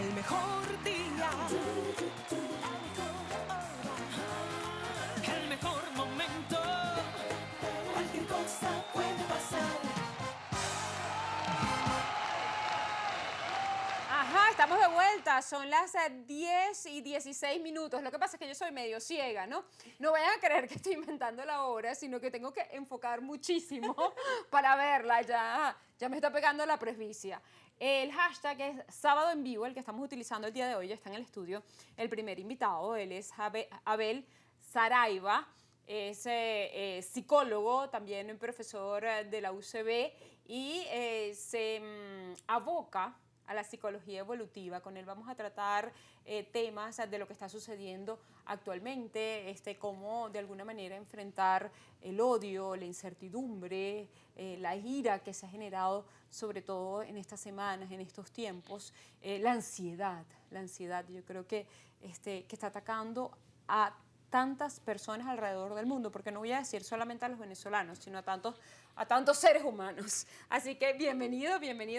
el mejor día, el mejor momento, cualquier cosa puede pasar. Ajá, estamos de vuelta, son las 10 y 16 minutos. Lo que pasa es que yo soy medio ciega, ¿no? No vayan a creer que estoy inventando la hora, sino que tengo que enfocar muchísimo para verla. Ya me está pegando la presbicia. El hashtag es Sábado en Vivo, el que estamos utilizando el día de hoy. Ya está en el estudio el primer invitado. Él es Abel Saraiva. Es psicólogo, también profesor de la UCB y se aboca a la psicología evolutiva. Con él vamos a tratar temas de lo que está sucediendo actualmente, cómo de alguna manera enfrentar el odio, la incertidumbre, la ira que se ha generado sobre todo en estas semanas, en estos tiempos, la ansiedad, yo creo que está atacando a tantas personas alrededor del mundo, porque no voy a decir solamente a los venezolanos, sino a tantos seres humanos. Así que bienvenido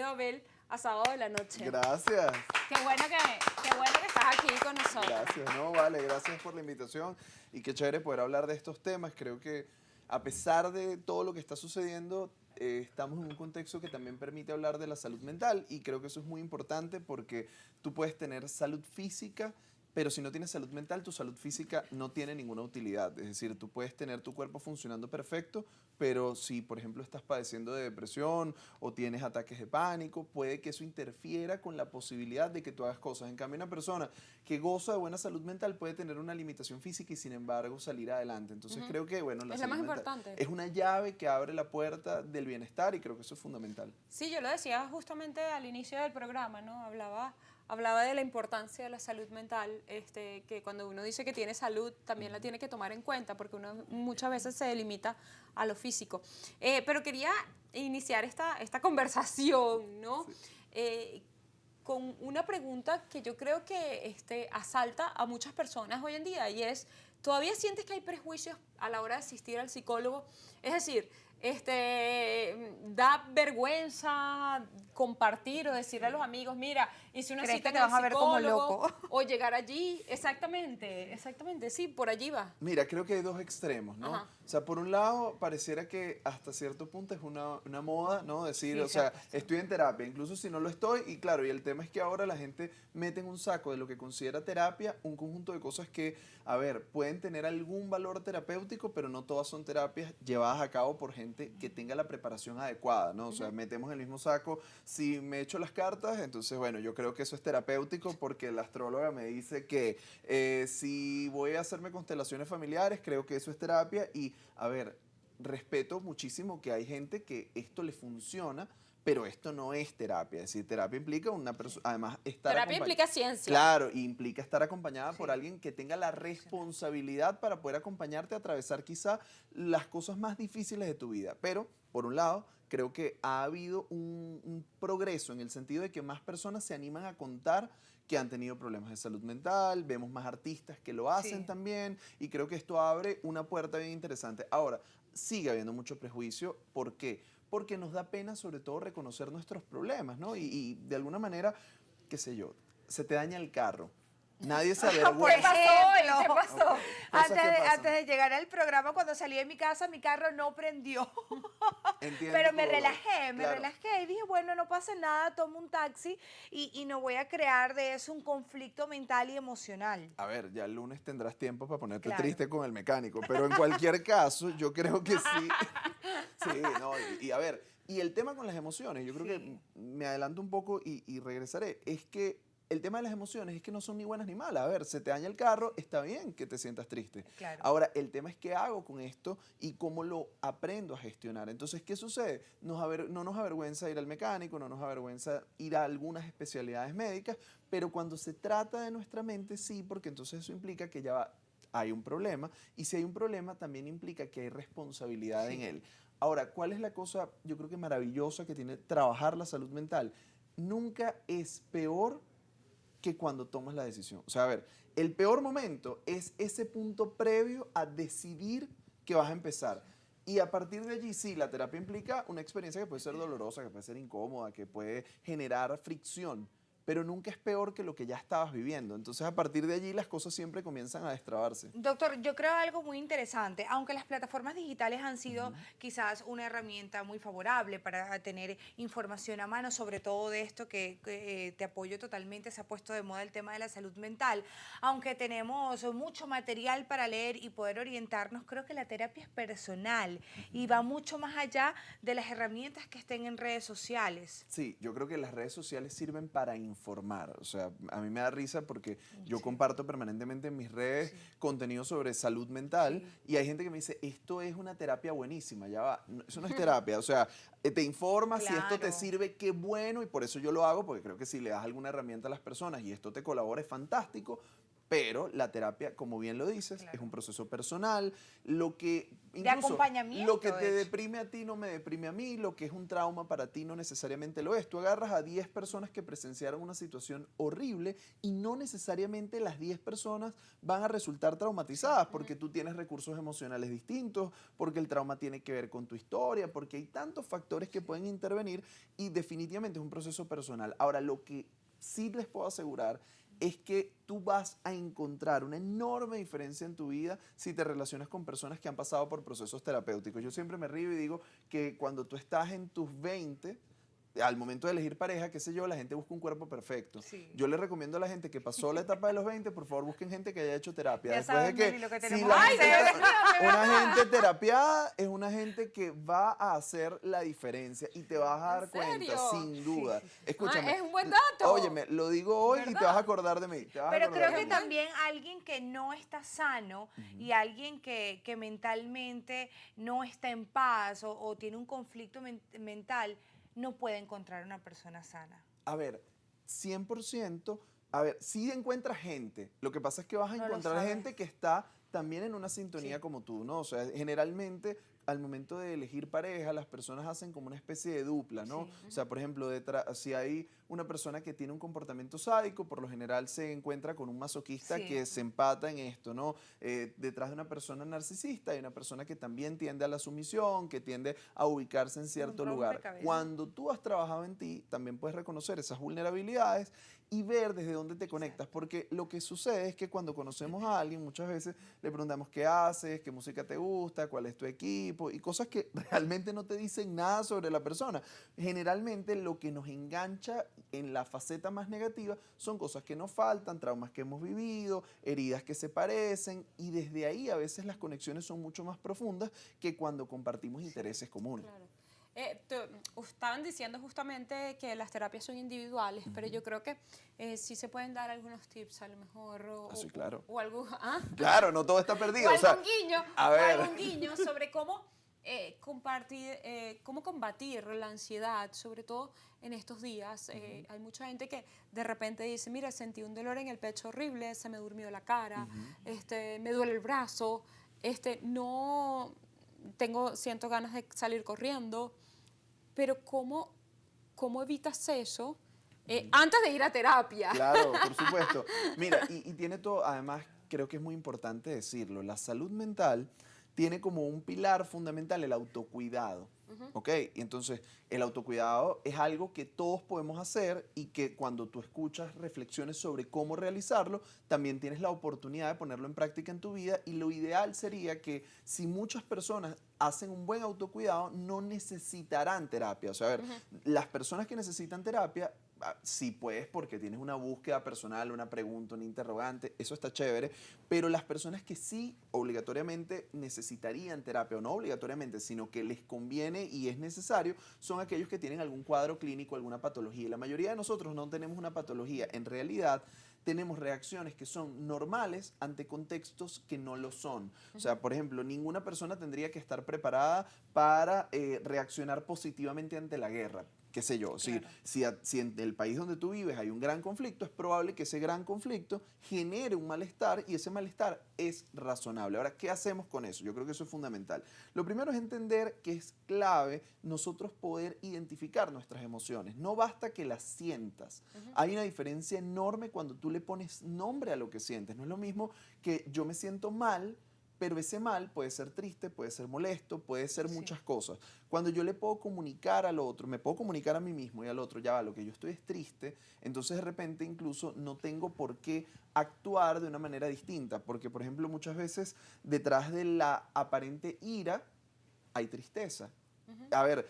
Abel, a Sábado de la Noche. Gracias. Qué bueno que estás aquí con nosotros. Gracias, no, vale, gracias por la invitación y qué chévere poder hablar de estos temas. Creo que a pesar de todo lo que está sucediendo, estamos en un contexto que también permite hablar de la salud mental y creo que eso es muy importante porque tú puedes tener salud física, pero si no tienes salud mental, tu salud física no tiene ninguna utilidad. Es decir, tú puedes tener tu cuerpo funcionando perfecto, pero si, por ejemplo, estás padeciendo de depresión o tienes ataques de pánico, puede que eso interfiera con la posibilidad de que tú hagas cosas. En cambio, una persona que goza de buena salud mental puede tener una limitación física y, sin embargo, salir adelante. Entonces, creo que, bueno, la Es lo salud más mental importante. es una llave que abre la puerta del bienestar y creo que eso es fundamental. Sí, yo lo decía justamente al inicio del programa, ¿no? Hablaba de la importancia de la salud mental, que cuando uno dice que tiene salud, también la tiene que tomar en cuenta, porque uno muchas veces se limita a lo físico. Pero quería iniciar esta conversación, ¿no? Sí. Con una pregunta que yo creo que asalta a muchas personas hoy en día, y es, ¿todavía sientes que hay prejuicios a la hora de asistir al psicólogo? Es decir, da vergüenza compartir o decirle a los amigos, mira, hice una ¿Crees cita que te con el vas a ver como psicólogo, loco? o llegar allí? Exactamente, sí, por allí va. Mira, creo que hay dos extremos, ¿no? Ajá. O sea, por un lado, pareciera que hasta cierto punto es una moda, ¿no? Decir, Sí, o sea, exacto. estoy en terapia, incluso si no lo estoy, y claro, y el tema es que ahora la gente mete en un saco de lo que considera terapia un conjunto de cosas que, a ver, pueden tener algún valor terapéutico, pero no todas son terapias llevadas a cabo por gente que tenga la preparación adecuada, ¿no? O sea, metemos en el mismo saco, si me echo las cartas, entonces, bueno, yo creo que eso es terapéutico porque la astróloga me dice que si voy a hacerme constelaciones familiares, creo que eso es terapia y, a ver, respeto muchísimo que hay gente que esto le funciona, pero esto no es terapia. Es decir, terapia implica una persona, además, estar Terapia implica ciencia. Claro, y implica estar acompañada por alguien que tenga la responsabilidad para poder acompañarte a atravesar quizá las cosas más difíciles de tu vida. Pero, por un lado, creo que ha habido un progreso en el sentido de que más personas se animan a contar que han tenido problemas de salud mental, vemos más artistas que lo hacen Sí. también, y creo que esto abre una puerta bien interesante. Ahora, sigue habiendo mucho prejuicio. ¿Por qué? Porque nos da pena sobre todo reconocer nuestros problemas, ¿no? Y de alguna manera, qué sé yo, se te daña el carro. Nadie se Por avergüenza. ejemplo, ¿Qué pasó? Cosas que pasan. antes de llegar al programa, cuando salí de mi casa, mi carro no prendió. Entiendo Pero me todo. relajé Claro. y dije, bueno, no pasa nada, tomo un taxi y no voy a crear de eso un conflicto mental y emocional. A ver, ya el lunes tendrás tiempo para ponerte Claro. triste con el mecánico, pero en cualquier caso, yo creo que sí. Sí, no, y a ver, y el tema con las emociones, yo creo que me adelanto un poco y regresaré, es que el tema de las emociones es que no son ni buenas ni malas. A ver, se te daña el carro, está bien que te sientas triste. Claro. Ahora, el tema es qué hago con esto y cómo lo aprendo a gestionar. Entonces, ¿qué sucede? No nos avergüenza ir al mecánico, no nos avergüenza ir a algunas especialidades médicas, pero cuando se trata de nuestra mente, sí, porque entonces eso implica que hay un problema, y si hay un problema también implica que hay responsabilidad en él. Ahora, ¿cuál es la cosa, yo creo que maravillosa que tiene trabajar la salud mental? Nunca es peor que cuando tomas la decisión. O sea, a ver, el peor momento es ese punto previo a decidir que vas a empezar. Y a partir de allí, sí, la terapia implica una experiencia que puede ser dolorosa, que puede ser incómoda, que puede generar fricción. pero nunca es peor que lo que ya estabas viviendo. Entonces, a partir de allí, las cosas siempre comienzan a destrabarse. Doctor, yo creo algo muy interesante, aunque las plataformas digitales han sido quizás una herramienta muy favorable para tener información a mano, sobre todo de esto que te apoyo totalmente, se ha puesto de moda el tema de la salud mental, aunque tenemos mucho material para leer y poder orientarnos, creo que la terapia es personal y va mucho más allá de las herramientas que estén en redes sociales. Sí, yo creo que las redes sociales sirven para informar. O sea, a mí me da risa porque yo comparto permanentemente en mis redes contenido sobre salud mental y hay gente que me dice, esto es una terapia buenísima, ya va. Eso no es terapia, o sea, te informas, si esto te Claro. sirve, qué bueno, y por eso yo lo hago, porque creo que si le das alguna herramienta a las personas y esto te colabora, es fantástico. Pero la terapia, como bien lo dices, Claro. es un proceso personal. Lo que De acompañamiento, lo que te de hecho. deprime a ti no me deprime a mí, lo que es un trauma para ti no necesariamente lo es. Tú agarras a 10 personas que presenciaron una situación horrible y no necesariamente las 10 personas van a resultar traumatizadas porque tú tienes recursos emocionales distintos, porque el trauma tiene que ver con tu historia, porque hay tantos factores que pueden intervenir y definitivamente es un proceso personal. Ahora, lo que sí les puedo asegurar es que tú vas a encontrar una enorme diferencia en tu vida si te relacionas con personas que han pasado por procesos terapéuticos. Yo siempre me río y digo que cuando tú estás en tus 20, al momento de elegir pareja, qué sé yo, la gente busca un cuerpo perfecto. Sí. Yo le recomiendo a la gente que pasó la etapa de los 20, por favor, busquen gente que haya hecho terapia. Ya Después de saben, que Meli, lo que si tenemos la que gente hacer. una gente terapiada es una gente que va a hacer la diferencia y te vas a dar ¿En cuenta, serio? sin duda. Escúchame. Ah, es un buen dato. Óyeme, lo digo hoy y te ¿Verdad? vas a acordar de mí. Te vas a Pero acordar creo de que mí. también alguien que no está sano y alguien que mentalmente no está en paz o tiene un conflicto mental, no puede encontrar una persona sana. A ver, 100%, a ver, sí encuentras gente. Lo que pasa es que vas a No lo encontrar sabes. gente que está también en una sintonía Sí. como tú, ¿no? O sea, generalmente al momento de elegir pareja, las personas hacen como una especie de dupla, ¿no? Sí. O sea, por ejemplo, si hay una persona que tiene un comportamiento sádico, por lo general se encuentra con un masoquista Sí. que se empata en esto, ¿no? Detrás de una persona narcisista hay una persona que también tiende a la sumisión, que tiende a ubicarse en cierto lugar. rompecabezas. Cuando tú has trabajado en ti, también puedes reconocer esas vulnerabilidades y ver desde dónde te conectas, porque lo que sucede es que cuando conocemos a alguien, muchas veces le preguntamos qué haces, qué música te gusta, cuál es tu equipo y cosas que realmente no te dicen nada sobre la persona. Generalmente lo que nos engancha en la faceta más negativa son cosas que nos faltan, traumas que hemos vivido, heridas que se parecen y desde ahí a veces las conexiones son mucho más profundas que cuando compartimos intereses comunes. Claro. Estaban diciendo justamente que las terapias son individuales, pero yo creo que sí se pueden dar algunos tips a lo mejor. Sí, claro. O algo, ¿ah? Claro, no todo está perdido. O O sea, algún guiño, a o ver. algún guiño sobre cómo cómo combatir la ansiedad, sobre todo en estos días. Hay mucha gente que de repente dice, mira, sentí un dolor en el pecho horrible, se me durmió la cara, me duele el brazo, siento ganas de salir corriendo, pero ¿cómo evitas eso antes de ir a terapia? Claro, por supuesto. Mira, y tiene todo, además creo que es muy importante decirlo, la salud mental tiene como un pilar fundamental el autocuidado, ¿ok? Y entonces el autocuidado es algo que todos podemos hacer y que cuando tú escuchas reflexiones sobre cómo realizarlo, también tienes la oportunidad de ponerlo en práctica en tu vida y lo ideal sería que si muchas personas hacen un buen autocuidado, no necesitarán terapia. O sea, a ver, las personas que necesitan terapia, sí puedes porque tienes una búsqueda personal, una pregunta, un interrogante, eso está chévere, pero las personas que sí obligatoriamente necesitarían terapia, o no obligatoriamente, sino que les conviene y es necesario, son aquellos que tienen algún cuadro clínico, alguna patología. Y la mayoría de nosotros no tenemos una patología. En realidad, tenemos reacciones que son normales ante contextos que no lo son. O sea, por ejemplo, ninguna persona tendría que estar preparada para reaccionar positivamente ante la guerra. Qué sé yo, Claro. si en el país donde tú vives hay un gran conflicto, es probable que ese gran conflicto genere un malestar y ese malestar es razonable. Ahora, ¿qué hacemos con eso? Yo creo que eso es fundamental. Lo primero es entender que es clave nosotros poder identificar nuestras emociones. No basta que las sientas. Hay una diferencia enorme cuando tú le pones nombre a lo que sientes. No es lo mismo que yo me siento mal, pero ese mal puede ser triste, puede ser molesto, puede ser muchas cosas. Cuando yo le puedo comunicar al otro, me puedo comunicar a mí mismo y al otro, ya va, lo que yo estoy es triste, entonces de repente incluso no tengo por qué actuar de una manera distinta, porque por ejemplo muchas veces detrás de la aparente ira hay tristeza. A ver,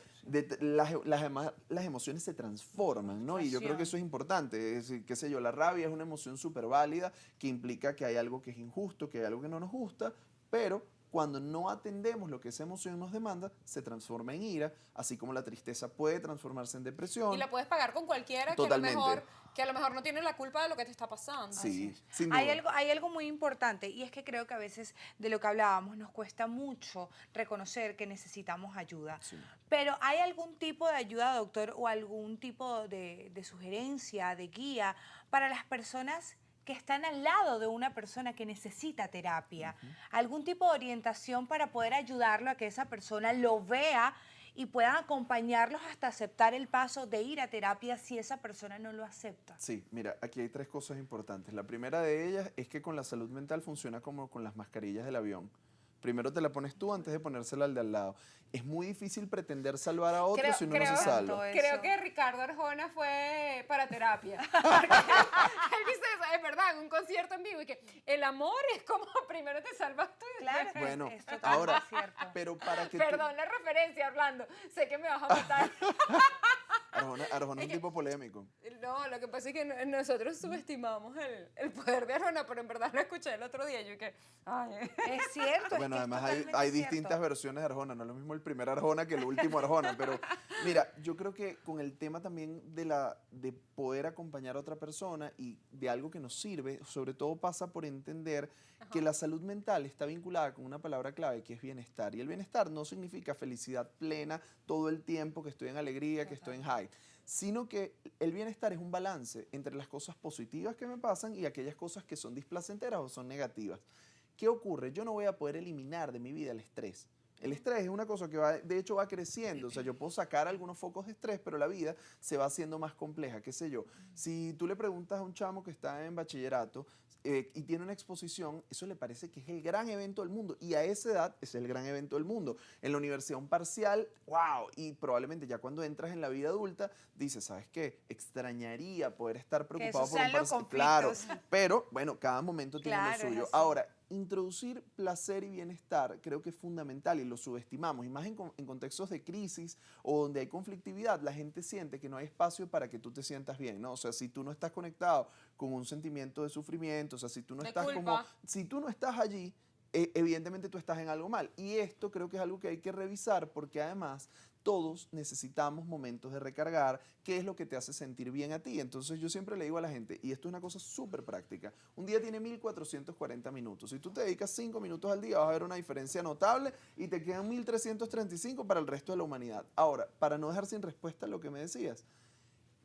las emociones se transforman, ¿no? Y yo creo que eso es importante. Es decir, qué sé yo, la rabia es una emoción súper válida que implica que hay algo que es injusto, que hay algo que no nos gusta, pero cuando no atendemos lo que esa emoción nos demanda, se transforma en ira, así como la tristeza puede transformarse en Y depresión. la puedes pagar con cualquiera Totalmente. que a lo mejor no tiene la culpa de lo que te está pasando. Sí, sin Hay duda. algo muy importante y es que creo que a veces de lo que hablábamos nos cuesta mucho reconocer que necesitamos ayuda. Sí. Pero ¿hay algún tipo de ayuda, doctor, o algún tipo de sugerencia, de guía para las personas que están al lado de una persona que necesita terapia? ¿Algún tipo de orientación para poder ayudarlo a que esa persona lo vea y puedan acompañarlos hasta aceptar el paso de ir a terapia si esa persona no lo acepta? Sí, mira, aquí hay 3 cosas importantes. La primera de ellas es que con la salud mental funciona como con las mascarillas del avión. Primero te la pones tú antes de ponérsela al de al lado. Es muy difícil pretender salvar a otro si uno no se salva. Creo que Ricardo Arjona fue para terapia. Porque él dice eso, es verdad, en un concierto en vivo, y que el amor es como primero te salvas tú y Claro, después- Bueno, es totalmente ahora, cierto. pero para que tú... Perdón la referencia, Orlando. Sé que me vas a matar. Arjona es un tipo polémico. No, lo que pasa es que nosotros subestimamos el poder de Arjona, pero en verdad lo escuché el otro día. Yo que, ay, Es cierto. Bueno, es además totalmente hay cierto. distintas versiones de Arjona, no es lo mismo el primer Arjona que el último Arjona, pero mira, yo creo que con el tema también de poder acompañar a otra persona y de algo que nos sirve, sobre todo pasa por entender que la salud mental está vinculada con una palabra clave que es bienestar, y el bienestar no significa felicidad plena todo el tiempo, que estoy en alegría, que estoy en high, sino que el bienestar es un balance entre las cosas positivas que me pasan y aquellas cosas que son displacenteras o son negativas. ¿Qué ocurre? Yo no voy a poder eliminar de mi vida el estrés. El estrés es una cosa que de hecho va creciendo. O sea, yo puedo sacar algunos focos de estrés, pero la vida se va haciendo más compleja, qué sé yo. Si tú le preguntas a un chamo que está en bachillerato y tiene una exposición, eso le parece que es el gran evento del mundo. Y a esa edad es el gran evento del mundo. En la universidad un parcial, wow. Y probablemente ya cuando entras en la vida adulta, dices, ¿sabes qué? Extrañaría poder estar preocupado esos por un sean los parcial. Claro, conflictos. pero bueno, cada momento tiene Claro, lo es suyo. así. Ahora, introducir placer y bienestar creo que es fundamental y lo subestimamos. Y más en contextos de crisis o donde hay conflictividad, la gente siente que no hay espacio para que tú te sientas bien, ¿no? O sea, si tú no estás conectado con un sentimiento de sufrimiento, o sea, si tú no De estás culpa. si tú no estás allí, evidentemente tú estás en algo mal. Y esto creo que es algo que hay que revisar porque además todos necesitamos momentos de recargar, qué es lo que te hace sentir bien a ti. Entonces yo siempre le digo a la gente, y esto es una cosa súper práctica, un día tiene 1440 minutos. Si tú te dedicas 5 minutos al día vas a ver una diferencia notable y te quedan 1335 para el resto de la humanidad. Ahora, para no dejar sin respuesta lo que me decías,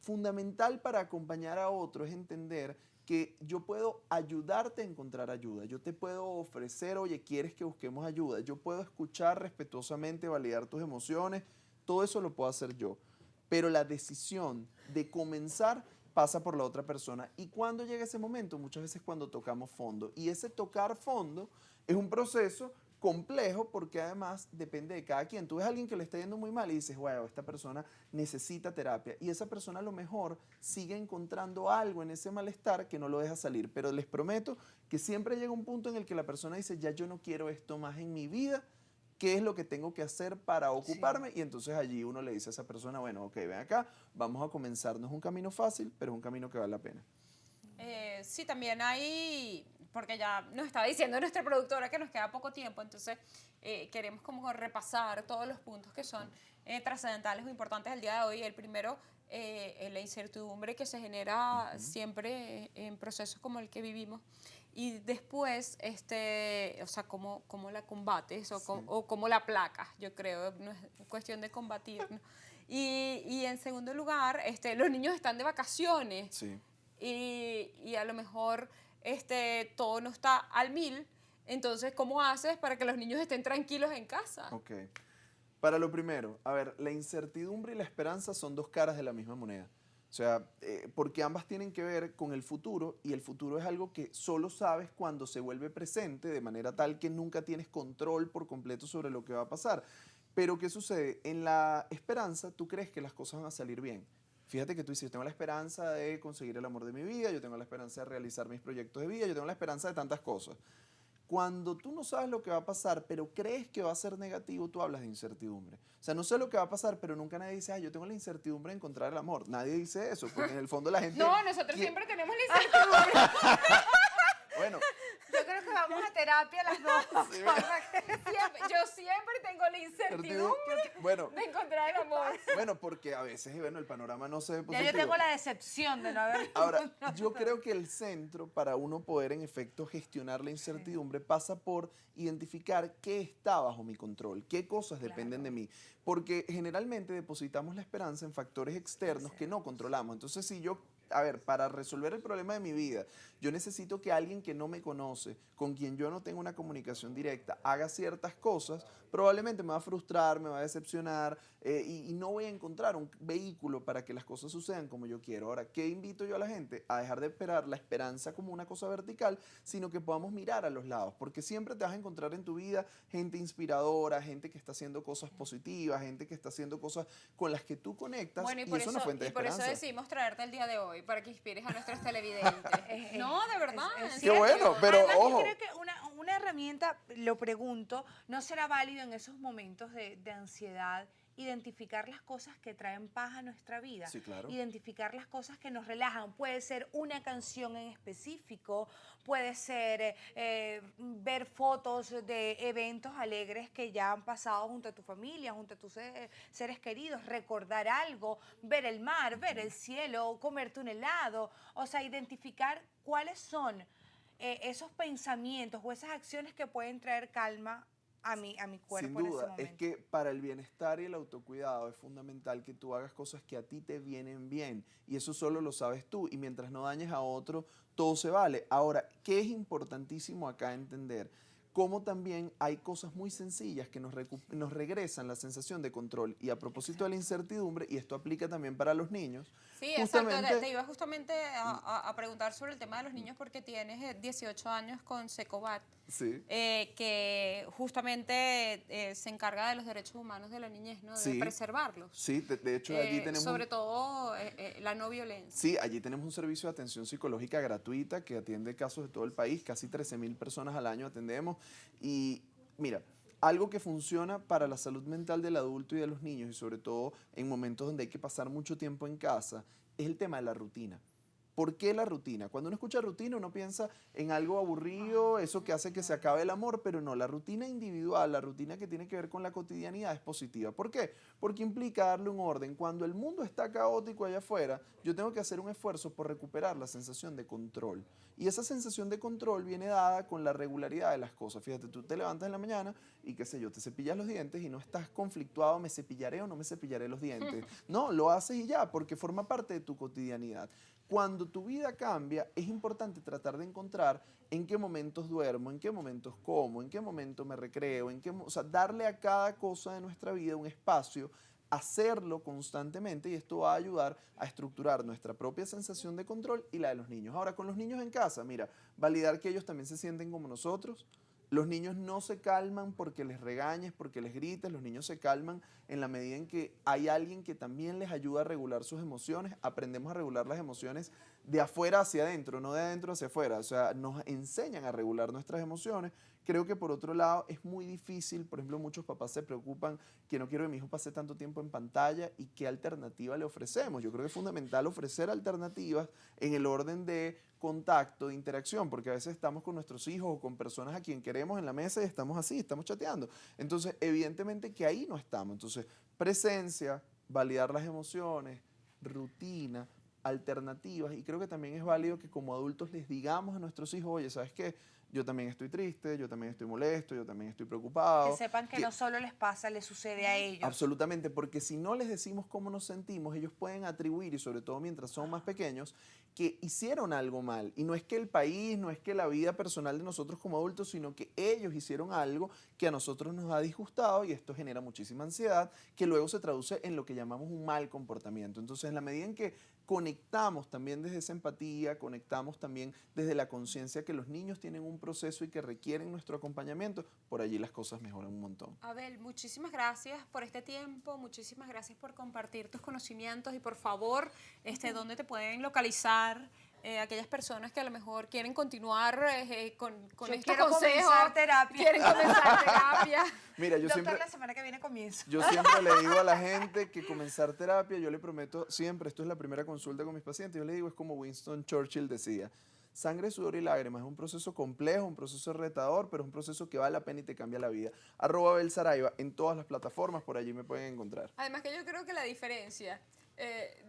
fundamental para acompañar a otro es entender que yo puedo ayudarte a encontrar ayuda, yo te puedo ofrecer, oye, ¿quieres que busquemos ayuda? Yo puedo escuchar respetuosamente, validar tus emociones, todo eso lo puedo hacer yo, pero la decisión de comenzar pasa por la otra persona. ¿Y cuando llega ese momento? Muchas veces cuando tocamos fondo, y ese tocar fondo es un proceso complejo porque además depende de cada quien. Tú ves a alguien que le está yendo muy mal y dices, wow, esta persona necesita terapia, y esa persona a lo mejor sigue encontrando algo en ese malestar que no lo deja salir, pero les prometo que siempre llega un punto en el que la persona dice, ya yo no quiero esto más en mi vida, ¿qué es lo que tengo que hacer para ocuparme? Y entonces allí uno le dice a esa persona, bueno, ok, ven acá, vamos a comenzar, no es un camino fácil, pero es un camino que vale la pena. Sí, también hay, porque ya nos estaba diciendo nuestra productora que nos queda poco tiempo, entonces queremos como repasar todos los puntos que son trascendentales o importantes del día de hoy. El primero, la incertidumbre que se genera siempre en procesos como el que vivimos. Y después, o sea, cómo la combates o cómo la placas, yo creo, no es cuestión de combatir, ¿no? Y en segundo lugar, los niños están de vacaciones. Sí. Y a lo mejor todo no está al 1000, entonces, ¿cómo haces para que los niños estén tranquilos en casa? Ok. Para lo primero, a ver, la incertidumbre y la esperanza son dos caras de la misma moneda. O sea, porque ambas tienen que ver con el futuro y el futuro es algo que solo sabes cuando se vuelve presente, de manera tal que nunca tienes control por completo sobre lo que va a pasar. Pero ¿qué sucede? En la esperanza tú crees que las cosas van a salir bien. Fíjate que tú dices, yo tengo la esperanza de conseguir el amor de mi vida, yo tengo la esperanza de realizar mis proyectos de vida, yo tengo la esperanza de tantas cosas. Cuando tú no sabes lo que va a pasar, pero crees que va a ser negativo, tú hablas de incertidumbre. O sea, no sé lo que va a pasar, pero nunca nadie dice, yo tengo la incertidumbre de encontrar el amor. Nadie dice eso, porque en el fondo la gente... No, nosotros qui- siempre tenemos la incertidumbre. Bueno, Yo creo que vamos a terapia las dos. Sí, Yo siempre tengo la incertidumbre bueno, de encontrar el amor. bueno, porque a veces, bueno, el panorama no se ve Ya positivo. yo tengo la decepción de no haber... Ahora, yo creo que el centro para uno poder en efecto gestionar la incertidumbre pasa por identificar qué está bajo mi control, qué cosas dependen de mí, porque generalmente depositamos la esperanza en factores externos que no controlamos. Entonces, si yo, a ver, para resolver el problema de mi vida, yo necesito que alguien que no me conoce, con quien yo no tengo una comunicación directa, haga ciertas cosas, probablemente me va a frustrar, me va a decepcionar y no voy a encontrar un vehículo para que las cosas sucedan como yo quiero. Ahora, ¿qué invito yo a la gente? A dejar de esperar la esperanza como una cosa vertical, sino que podamos mirar a los lados, porque siempre te vas a encontrar en tu vida gente inspiradora, gente que está haciendo cosas positivas, gente que está haciendo cosas con las que tú conectas Bueno, y eso es una fuente de por eso esperanza. decidimos traerte el día de hoy, para que inspires a nuestros televidentes. No, de verdad. es en Qué serio. bueno, pero Además, yo ojo. creo que una herramienta, lo pregunto, no será válido en esos momentos de ansiedad identificar las cosas que traen paz a nuestra vida, Sí, claro. identificar las cosas que nos relajan. Puede ser una canción en específico, puede ser ver fotos de eventos alegres que ya han pasado junto a tu familia, junto a tus seres queridos, recordar algo, ver el mar, ver el cielo, comerte un helado, o sea, identificar cuáles son esos pensamientos o esas acciones que pueden traer calma a mi cuerpo Sin en ese duda, momento. es que para el bienestar y el autocuidado es fundamental que tú hagas cosas que a ti te vienen bien y eso solo lo sabes tú y mientras no dañes a otro, todo se vale. Ahora, ¿qué es importantísimo acá entender? Cómo también hay cosas muy sencillas que nos regresan la sensación de control y a propósito de la incertidumbre, y esto aplica también para los niños, Sí, exacto. Te iba justamente a preguntar sobre el tema de los niños porque tienes 18 años con Secobat, Sí. que justamente se encarga de los derechos humanos de la niñez, ¿no? De Sí. preservarlos. Sí, de hecho allí tenemos... Sobre todo la no violencia. Sí, allí tenemos un servicio de atención psicológica gratuita que atiende casos de todo el país, casi 13.000 personas al año atendemos. Y mira, algo que funciona para la salud mental del adulto y de los niños, y sobre todo en momentos donde hay que pasar mucho tiempo en casa, es el tema de la rutina. ¿Por qué la rutina? Cuando uno escucha rutina, uno piensa en algo aburrido, eso que hace que se acabe el amor, pero no, la rutina individual, la rutina que tiene que ver con la cotidianidad es positiva. ¿Por qué? Porque implica darle un orden. Cuando el mundo está caótico allá afuera, yo tengo que hacer un esfuerzo por recuperar la sensación de control. Y esa sensación de control viene dada con la regularidad de las cosas. Fíjate, tú te levantas en la mañana y qué sé yo, te cepillas los dientes y no estás conflictuado, ¿me cepillaré o no me cepillaré los dientes? No, lo haces y ya, porque forma parte de tu cotidianidad. Cuando tu vida cambia, es importante tratar de encontrar en qué momentos duermo, en qué momentos como, en qué momento me recreo, o sea, darle a cada cosa de nuestra vida un espacio, hacerlo constantemente y esto va a ayudar a estructurar nuestra propia sensación de control y la de los niños. Ahora, con los niños en casa, mira, validar que ellos también se sienten como nosotros. Los niños no se calman porque les regañes, porque les grites, los niños se calman en la medida en que hay alguien que también les ayuda a regular sus emociones. Aprendemos a regular las emociones de afuera hacia adentro, no de adentro hacia afuera. O sea, nos enseñan a regular nuestras emociones. Creo que por otro lado es muy difícil, por ejemplo, muchos papás se preocupan que no quiero que mi hijo pase tanto tiempo en pantalla y qué alternativa le ofrecemos. Yo creo que es fundamental ofrecer alternativas en el orden de contacto, de interacción, porque a veces estamos con nuestros hijos o con personas a quien queremos en la mesa y estamos así, estamos chateando. Entonces, evidentemente que ahí no estamos. Entonces, presencia, validar las emociones, rutina, alternativas, y creo que también es válido que como adultos les digamos a nuestros hijos, oye, ¿sabes qué? Yo también estoy triste, yo también estoy molesto, yo también estoy preocupado. Que sepan que no solo les pasa, les sucede a ellos. Absolutamente, porque si no les decimos cómo nos sentimos, ellos pueden atribuir, y sobre todo mientras son más pequeños, que hicieron algo mal. Y no es que el país, no es que la vida personal de nosotros como adultos, sino que ellos hicieron algo que a nosotros nos ha disgustado y esto genera muchísima ansiedad, que luego se traduce en lo que llamamos un mal comportamiento. Entonces, en la medida en que conectamos también desde esa empatía, conectamos también desde la conciencia que los niños tienen un proceso y que requieren nuestro acompañamiento, por allí las cosas mejoran un montón. Abel, muchísimas gracias por este tiempo, muchísimas gracias por compartir tus conocimientos y por favor, ¿dónde te pueden localizar? Aquellas personas que a lo mejor quieren continuar con Yo estos quiero consejos. comenzar terapia. Quieren comenzar terapia. Mira, yo Doctor, siempre... la semana que viene comienzo. Yo siempre le digo a la gente que comenzar terapia, yo le prometo siempre, esto es la primera consulta con mis pacientes, yo le digo, es como Winston Churchill decía, sangre, sudor y lágrimas, es un proceso complejo, un proceso retador, pero es un proceso que vale la pena y te cambia la vida. @Abel Saraiva en todas las plataformas, por allí me pueden encontrar. Además que yo creo que la diferencia,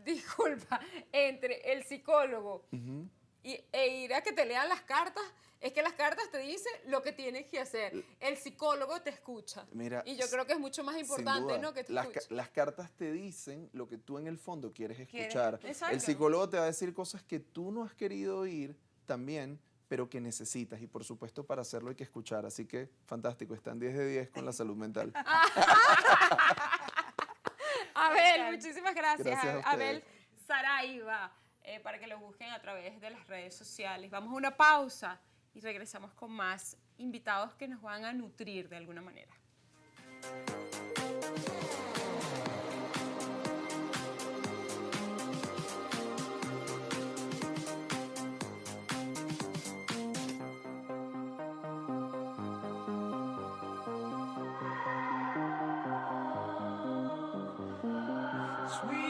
disculpa, entre el psicólogo e ir a que te lean las cartas, es que las cartas te dicen lo que tienes que hacer. El psicólogo te escucha. Mira, Y yo creo que es mucho más Sin importante, duda, ¿no? Que te las, escuche. las cartas te dicen lo que tú en el fondo quieres Quieres, escuchar. exacto. El psicólogo te va a decir cosas que tú no has querido oír también, pero que necesitas. Y por supuesto, para hacerlo hay que escuchar. Así que, fantástico, están 10 de 10 con la salud mental. Abel, muchísimas gracias. Gracias a ustedes. Abel Saraiva, para que lo busquen a través de las redes sociales. Vamos a una pausa y regresamos con más invitados que nos van a nutrir de alguna manera. Sweet